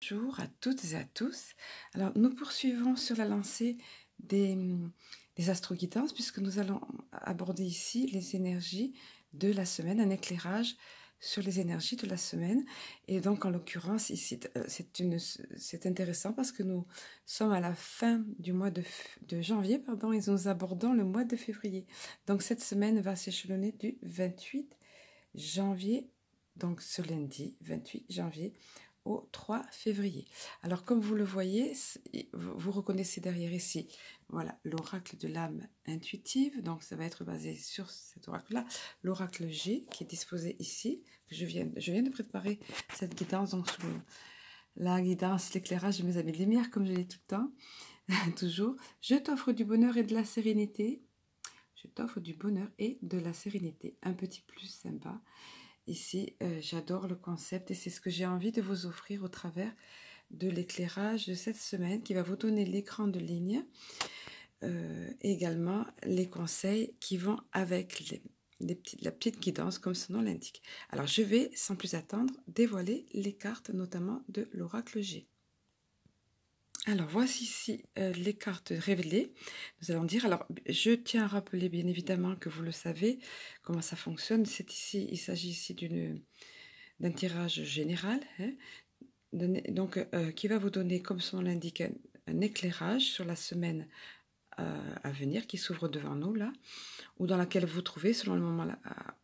Bonjour à toutes et à tous. Alors, nous poursuivons sur la lancée des astroguidances puisque nous allons aborder ici les énergies de la semaine, un éclairage sur les énergies de la semaine. Et donc, en l'occurrence, ici, c'est intéressant parce que nous sommes à la fin du mois de janvier, pardon, et nous abordons le mois de février. Donc, cette semaine va s'échelonner du 28 janvier, donc ce lundi 28 janvier, au 3 février. Alors, comme vous le voyez, vous reconnaissez derrière ici, voilà, l'oracle de l'âme intuitive. Donc, ça va être basé sur cet oracle-là. L'oracle G qui est disposé ici. Je viens de préparer cette guidance, donc sous la guidance, l'éclairage de mes amis de lumière, comme je dis tout le temps, toujours. Je t'offre du bonheur et de la sérénité. Je t'offre du bonheur et de la sérénité. Un petit plus sympa. Ici, j'adore le concept et c'est ce que j'ai envie de vous offrir au travers de l'éclairage de cette semaine qui va vous donner l'écran de ligne et également les conseils qui vont avec la petite guidance comme son nom l'indique. Alors, je vais sans plus attendre dévoiler les cartes notamment de l'oracle G. Alors, voici ici les cartes révélées. Nous allons dire, alors, je tiens à rappeler bien évidemment que vous le savez, comment ça fonctionne. C'est ici, il s'agit ici d'un tirage général, hein, donc qui va vous donner, comme son nom l'indique, un éclairage sur la semaine à venir qui s'ouvre devant nous, là, ou dans laquelle vous vous trouvez, selon le moment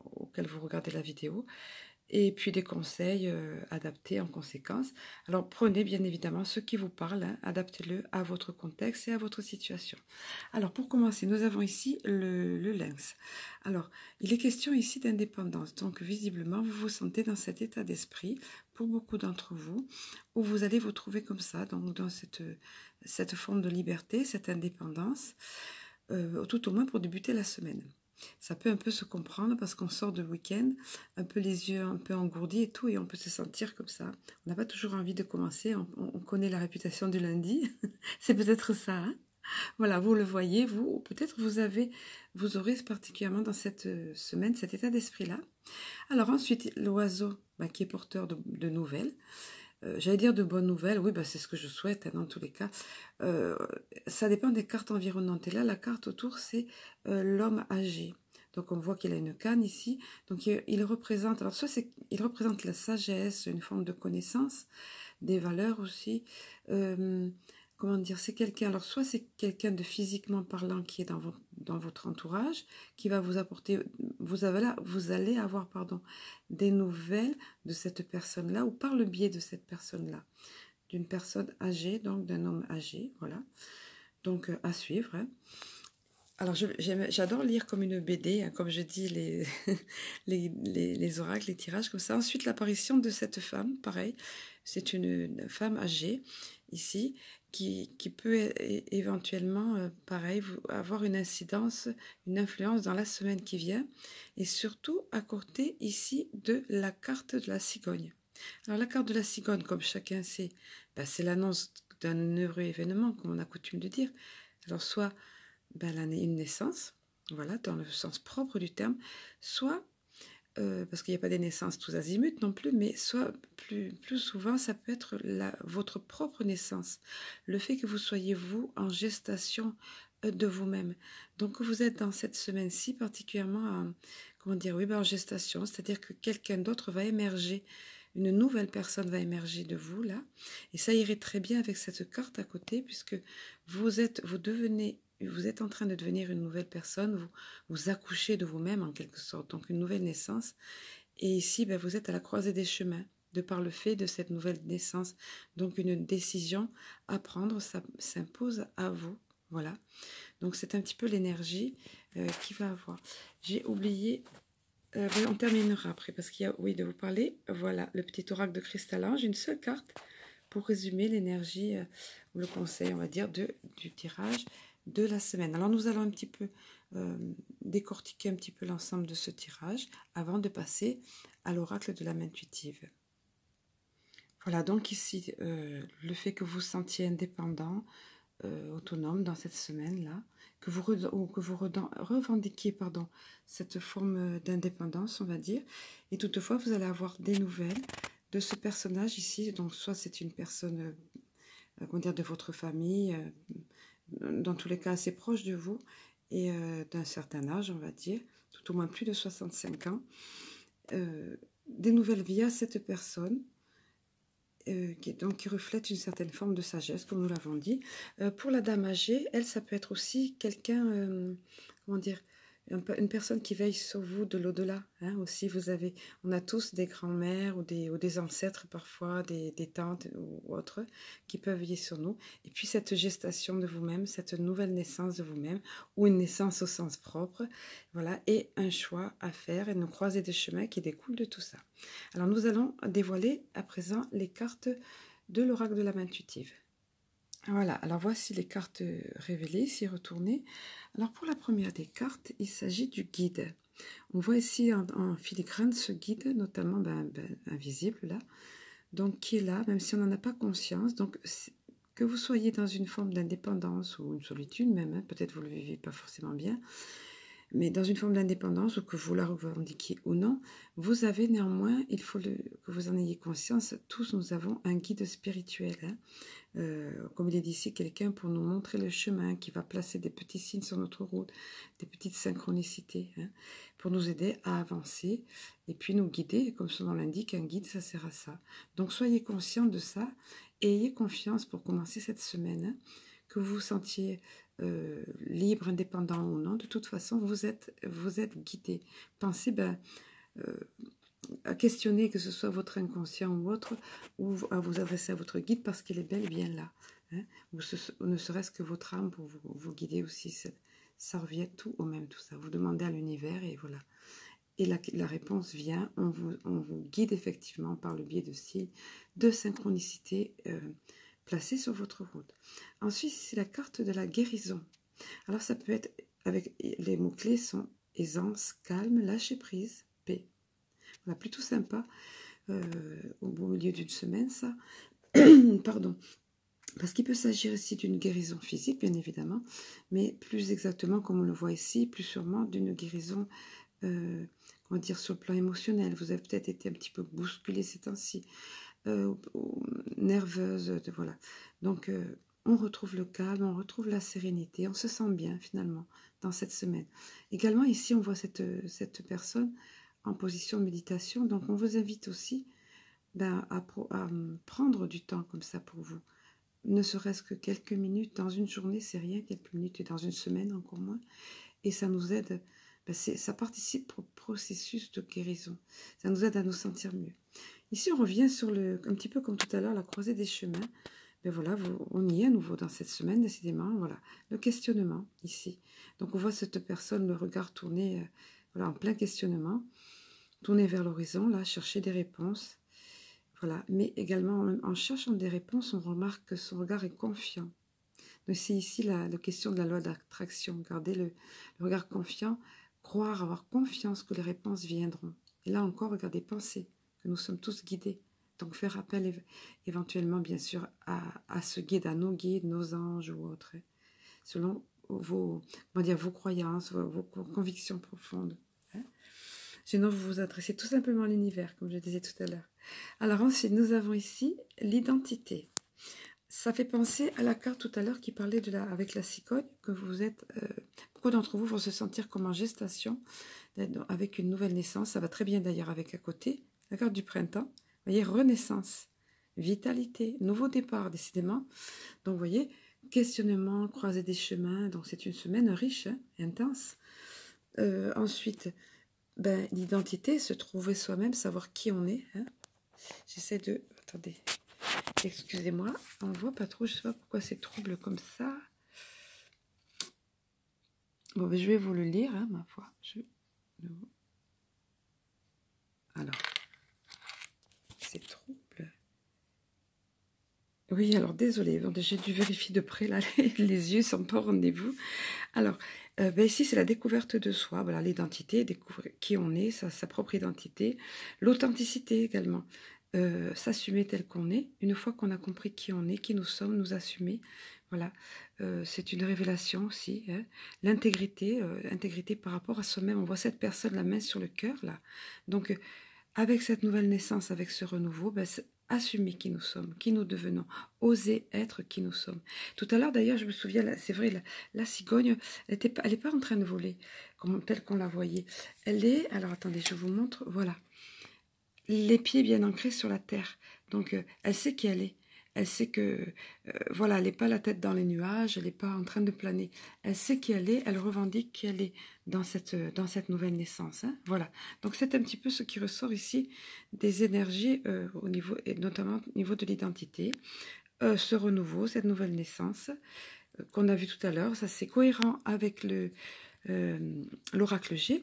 auquel vous regardez la vidéo. Et puis des conseils adaptés en conséquence. Alors prenez bien évidemment ce qui vous parle, hein, adaptez-le à votre contexte et à votre situation. Alors pour commencer, nous avons ici le lynx. Alors il est question ici d'indépendance, donc visiblement vous vous sentez dans cet état d'esprit, pour beaucoup d'entre vous, où vous allez vous trouver comme ça, donc dans cette forme de liberté, cette indépendance, tout au moins pour débuter la semaine. Ça peut un peu se comprendre parce qu'on sort de week-end, un peu les yeux un peu engourdis et tout, et on peut se sentir comme ça. On n'a pas toujours envie de commencer, on connaît la réputation du lundi, c'est peut-être ça. Hein, voilà, vous le voyez, vous, ou peut-être vous aurez particulièrement dans cette semaine cet état d'esprit-là. Alors ensuite, l'oiseau qui est porteur de nouvelles. J'allais dire de bonnes nouvelles, oui, c'est ce que je souhaite, hein, dans tous les cas. Ça dépend des cartes environnantes. Et là, la carte autour, c'est l'homme âgé. Donc, on voit qu'il a une canne ici. Donc, il représente, alors soit il représente la sagesse, une forme de connaissance, des valeurs aussi. Comment dire, c'est quelqu'un, alors soit c'est quelqu'un de physiquement parlant qui est dans votre entourage, qui va vous apporter, vous allez avoir, des nouvelles de cette personne-là, ou par le biais de cette personne-là, d'une personne âgée, donc d'un homme âgé, voilà. Donc à suivre. Hein. Alors j'adore lire comme une BD, hein, comme je dis les oracles, les tirages comme ça. Ensuite l'apparition de cette femme, pareil, c'est une femme âgée ici qui peut éventuellement, pareil, avoir une incidence, une influence dans la semaine qui vient, et surtout à côté ici de la carte de la cigogne. Alors la carte de la cigogne, comme chacun sait, c'est l'annonce d'un heureux événement, comme on a coutume de dire. Alors soit une naissance, voilà, dans le sens propre du terme, soit parce qu'il n'y a pas des naissances tous azimuts non plus, mais soit plus souvent, ça peut être votre propre naissance. Le fait que vous soyez, vous, en gestation de vous-même. Donc, vous êtes dans cette semaine-ci particulièrement, en gestation, c'est-à-dire que quelqu'un d'autre va émerger, une nouvelle personne va émerger de vous, là, et ça irait très bien avec cette carte à côté, puisque vous êtes en train de devenir une nouvelle personne, vous accouchez de vous-même en quelque sorte, donc une nouvelle naissance. Et ici, vous êtes à la croisée des chemins, de par le fait de cette nouvelle naissance. Donc une décision à prendre, ça s'impose à vous. Voilà. Donc c'est un petit peu l'énergie qu'il va avoir. J'ai oublié, on terminera après, parce qu'il y a, oui, de vous parler. Voilà, le petit oracle de Cristal-Ange, une seule carte pour résumer l'énergie, ou le conseil, on va dire, du tirage de la semaine. Alors nous allons un petit peu décortiquer un petit peu l'ensemble de ce tirage avant de passer à l'oracle de l'âme intuitive. Voilà, donc ici, le fait que vous vous sentiez indépendant, autonome dans cette semaine-là, que vous revendiquiez cette forme d'indépendance, on va dire, et toutefois vous allez avoir des nouvelles de ce personnage ici. Donc, soit c'est une personne, comment dire, de votre famille, dans tous les cas assez proche de vous, et d'un certain âge, on va dire, tout au moins plus de 65 ans. Des nouvelles vies à cette personne, qui reflète une certaine forme de sagesse, comme nous l'avons dit. Pour la dame âgée, elle, ça peut être aussi quelqu'un, comment dire, une personne qui veille sur vous de l'au-delà. Hein, aussi, on a tous des grands-mères ou des ancêtres parfois, des tantes ou autres, qui peuvent veiller sur nous. Et puis cette gestation de vous-même, cette nouvelle naissance de vous-même, ou une naissance au sens propre, voilà, et un choix à faire et une croisée des chemins qui découlent de tout ça. Alors nous allons dévoiler à présent les cartes de l'oracle de l'âme intuitive. Voilà, alors voici les cartes révélées, ici retournées. Alors pour la première des cartes, il s'agit du guide. On voit ici en filigrane ce guide, notamment invisible là, donc qui est là, même si on n'en a pas conscience. Donc que vous soyez dans une forme d'indépendance ou une solitude même, hein, peut-être vous ne le vivez pas forcément bien, mais dans une forme d'indépendance, ou que vous la revendiquiez ou non, vous avez néanmoins, il faut que vous en ayez conscience, tous nous avons un guide spirituel. Hein. Comme il est dit ici, quelqu'un pour nous montrer le chemin, qui va placer des petits signes sur notre route, des petites synchronicités, hein, pour nous aider à avancer et puis nous guider. Comme son nom l'indique, un guide, ça sert à ça. Donc soyez conscients de ça et ayez confiance pour commencer cette semaine, hein, que vous vous sentiez libre, indépendant ou non. De toute façon, vous êtes guidé. Pensez à questionner, que ce soit votre inconscient ou autre, ou à vous adresser à votre guide parce qu'il est bel et bien là. Hein, ou ne serait-ce que votre âme pour vous guider aussi. Ça revient tout au même, tout ça. Vous demandez à l'univers et voilà. Et la réponse vient, on vous guide effectivement par le biais de signes, de synchronicité placés sur votre route. Ensuite, c'est la carte de la guérison. Alors ça peut être, avec les mots-clés sont aisance, calme, lâcher prise, paix. Voilà, plutôt sympa, au beau milieu d'une semaine, ça. Pardon. Parce qu'il peut s'agir ici d'une guérison physique, bien évidemment, mais plus exactement, comme on le voit ici, plus sûrement d'une guérison, comment dire, sur le plan émotionnel. Vous avez peut-être été un petit peu bousculé ces temps-ci, nerveuse, voilà. Donc, on retrouve le calme, on retrouve la sérénité, on se sent bien, finalement, dans cette semaine. Également, ici, on voit cette personne en position de méditation. Donc, on vous invite aussi à prendre du temps comme ça pour vous. Ne serait-ce que quelques minutes dans une journée, c'est rien, quelques minutes, et dans une semaine encore moins. Et ça nous aide, ça participe au processus de guérison. Ça nous aide à nous sentir mieux. Ici, on revient sur un petit peu comme tout à l'heure, la croisée des chemins. Voilà, on y est à nouveau dans cette semaine, décidément. Voilà, le questionnement ici. Donc, on voit cette personne, le regard tourné, voilà, en plein questionnement, tourné vers l'horizon, là, chercher des réponses. Voilà, mais également, en cherchant des réponses, on remarque que son regard est confiant. Donc, c'est ici la question de la loi d'attraction. Gardez le regard confiant, croire, avoir confiance que les réponses viendront. Et là encore, regardez, pensez que nous sommes tous guidés. Donc, faire appel éventuellement, bien sûr, à ce guide, à nos guides, nos anges ou autres, selon vos croyances, vos convictions profondes. Hein. Sinon, vous vous adressez tout simplement à l'univers, comme je disais tout à l'heure. Alors ensuite, nous avons ici l'identité. Ça fait penser à la carte tout à l'heure qui parlait avec la cigogne, que vous êtes, beaucoup d'entre vous vont se sentir comme en gestation, avec une nouvelle naissance. Ça va très bien d'ailleurs avec à côté, la carte du printemps. Vous voyez, renaissance, vitalité, nouveau départ, décidément. Donc, vous voyez, questionnement, croisée des chemins. Donc, c'est une semaine riche, hein, intense. Ensuite, l'identité, se trouver soi-même, savoir qui on est. Hein. J'essaie de... Attendez, excusez-moi, on ne voit pas trop, je ne sais pas pourquoi c'est trouble comme ça. Bon, je vais vous le lire, hein, ma foi. Alors, c'est trouble. Oui, alors désolé, j'ai dû vérifier de près, là, les yeux sont pas au rendez-vous. Alors, ici, c'est la découverte de soi, voilà, l'identité, découvrir qui on est, sa propre identité, l'authenticité également. S'assumer tel qu'on est, une fois qu'on a compris qui on est, qui nous sommes, nous assumer, voilà, c'est une révélation aussi, hein. L'intégrité, intégrité par rapport à soi-même, on voit cette personne la main sur le cœur, là, donc avec cette nouvelle naissance, avec ce renouveau, ben, assumer qui nous sommes, qui nous devenons, oser être qui nous sommes. Tout à l'heure, d'ailleurs, je me souviens, c'est vrai, la cigogne, elle est pas en train de voler, telle qu'on la voyait. Elle est, alors attendez, je vous montre, voilà, les pieds bien ancrés sur la terre. Donc, elle sait qui elle est. Elle sait que, voilà, elle n'est pas la tête dans les nuages, elle n'est pas en train de planer. Elle sait qui elle est, elle revendique qui elle est dans cette nouvelle naissance. Hein, voilà. Donc, c'est un petit peu ce qui ressort ici des énergies, au niveau, et notamment au niveau de l'identité. Ce renouveau, cette nouvelle naissance qu'on a vu tout à l'heure, ça c'est cohérent avec l'oracle G.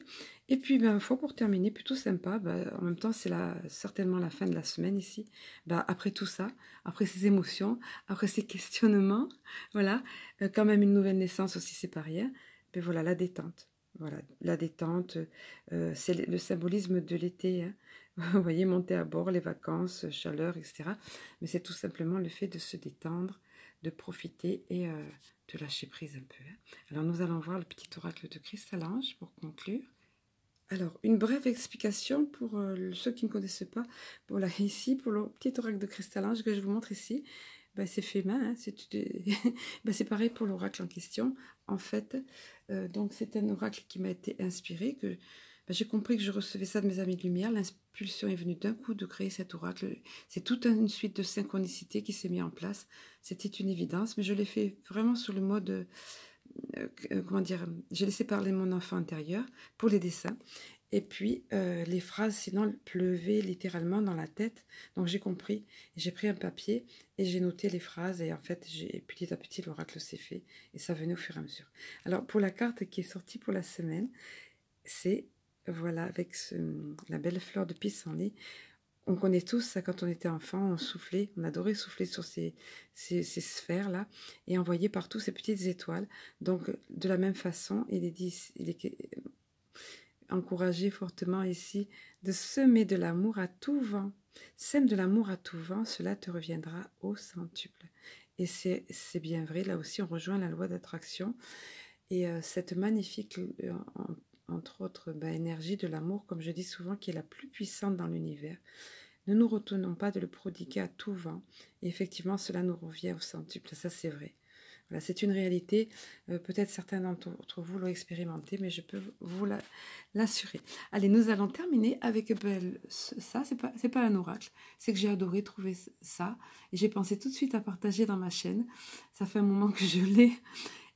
Et puis, ben, fois pour terminer, plutôt sympa, ben, en même temps, c'est certainement la fin de la semaine ici. Ben, après tout ça, après ces émotions, après ces questionnements, voilà, quand même une nouvelle naissance aussi, c'est pas rien. Ben voilà, la détente. Voilà, la détente, c'est le symbolisme de l'été. Hein. Vous voyez, monter à bord, les vacances, chaleur, etc. Mais c'est tout simplement le fait de se détendre, de profiter et de lâcher prise un peu. Hein. Alors, nous allons voir le petit oracle de Cristal-Ange pour conclure. Alors, une brève explication pour ceux qui ne connaissent pas. Voilà, ici, pour le petit oracle de Cristal-Ange que je vous montre ici, ben, c'est fait main. Hein, c'est pareil pour l'oracle en question. En fait, donc c'est un oracle qui m'a été inspiré, que j'ai compris que je recevais ça de mes amis de lumière. L'impulsion est venue d'un coup de créer cet oracle. C'est toute une suite de synchronicité qui s'est mise en place. C'était une évidence, mais je l'ai fait vraiment sur le mode... comment dire, j'ai laissé parler mon enfant intérieur pour les dessins. Et puis, les phrases, sinon, pleuvaient littéralement dans la tête. Donc, j'ai compris. J'ai pris un papier et j'ai noté les phrases. Et en fait, petit à petit, l'oracle s'est fait. Et ça venait au fur et à mesure. Alors, pour la carte qui est sortie pour la semaine, c'est, voilà, avec la belle fleur de pissenlit. On connaît tous ça quand on était enfant, on soufflait, on adorait souffler sur ces sphères-là et envoyer partout ces petites étoiles. Donc, de la même façon, il est encouragé fortement ici de semer de l'amour à tout vent. Sème de l'amour à tout vent, cela te reviendra au centuple. Et c'est bien vrai, là aussi on rejoint la loi d'attraction. Et cette magnifique, entre autres, énergie de l'amour, comme je dis souvent, qui est la plus puissante dans l'univers. Ne nous retenons pas de le prodiguer à tout vent. Et effectivement, cela nous revient au centuple. Ça, c'est vrai. Voilà, c'est une réalité. Peut-être certains d'entre vous l'ont expérimenté, mais je peux vous l'assurer. Allez, nous allons terminer avec ça. C'est pas un oracle. C'est que j'ai adoré trouver ça. Et j'ai pensé tout de suite à partager dans ma chaîne. Ça fait un moment que je l'ai.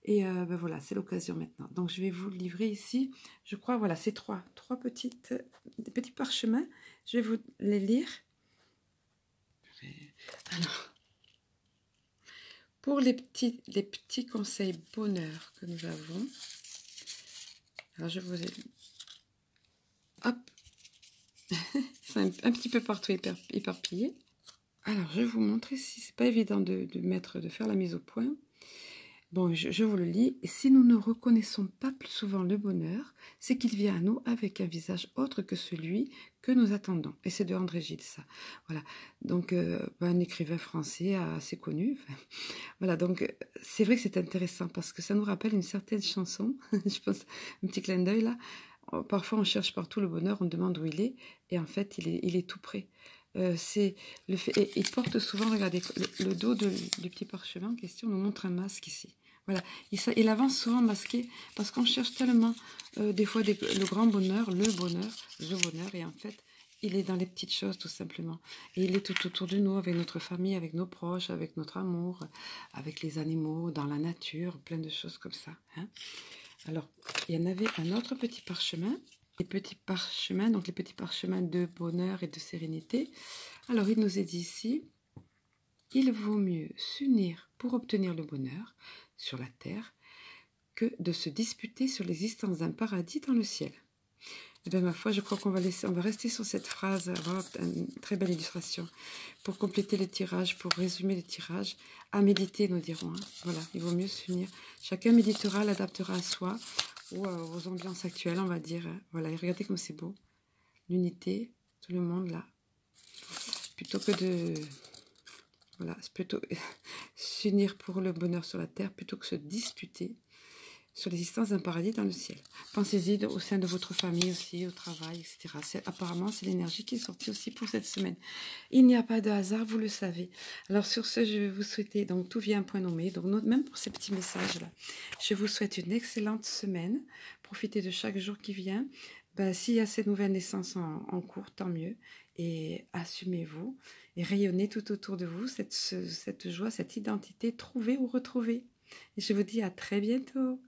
Et voilà, c'est l'occasion maintenant. Donc, je vais vous livrer ici, je crois, voilà, ces trois petits parchemins. Je vais vous les lire. Alors, pour les petits conseils bonheur que nous avons, alors je vous ai... Hop, c'est un petit peu partout éparpillé. Alors, je vais vous montrer si c'est pas évident de faire la mise au point. Bon, je vous le lis. Et si nous ne reconnaissons pas plus souvent le bonheur, c'est qu'il vient à nous avec un visage autre que celui que nous attendons. Et c'est de André Gide, ça. Voilà. Donc, un écrivain français assez connu. Voilà, donc c'est vrai que c'est intéressant parce que ça nous rappelle une certaine chanson. Je pense, un petit clin d'œil là. Parfois, on cherche partout le bonheur, on demande où il est. Et en fait, il est tout près. C'est le fait, et il porte souvent, regardez, le dos du petit parchemin en question nous montre un masque ici. Voilà, il avance souvent masqué parce qu'on cherche tellement des fois le grand bonheur, le bonheur, et en fait, il est dans les petites choses tout simplement. Et il est tout autour de nous, avec notre famille, avec nos proches, avec notre amour, avec les animaux, dans la nature, plein de choses comme ça. Hein. Alors, il y en avait un autre petit parchemin. Les petits parchemins, donc les petits parchemins de bonheur et de sérénité. Alors, il nous est dit ici, il vaut mieux s'unir pour obtenir le bonheur sur la terre que de se disputer sur l'existence d'un paradis dans le ciel. Et bien, ma foi, je crois qu'on va rester sur cette phrase, avoir une très belle illustration pour compléter le tirage, pour résumer le tirage. À méditer, nous dirons. Hein. Voilà, il vaut mieux s'unir. Chacun méditera, l'adaptera à soi ou aux ambiances actuelles, on va dire. Hein. Voilà, et regardez comme c'est beau. L'unité, tout le monde là. Plutôt que de... Voilà, c'est plutôt s'unir pour le bonheur sur la terre, plutôt que se disputer. sur l'existence d'un paradis dans le ciel. Pensez-y au sein de votre famille aussi, au travail, etc. Apparemment, c'est l'énergie qui est sortie aussi pour cette semaine. Il n'y a pas de hasard, vous le savez. Alors sur ce, je vais vous souhaiter, donc tout vient à point nommé, donc même pour ces petits messages-là, je vous souhaite une excellente semaine. Profitez de chaque jour qui vient. S'il y a ces nouvelles naissances en cours, tant mieux. Et assumez-vous et rayonnez tout autour de vous cette joie, cette identité, trouvée ou retrouvée. Et je vous dis à très bientôt.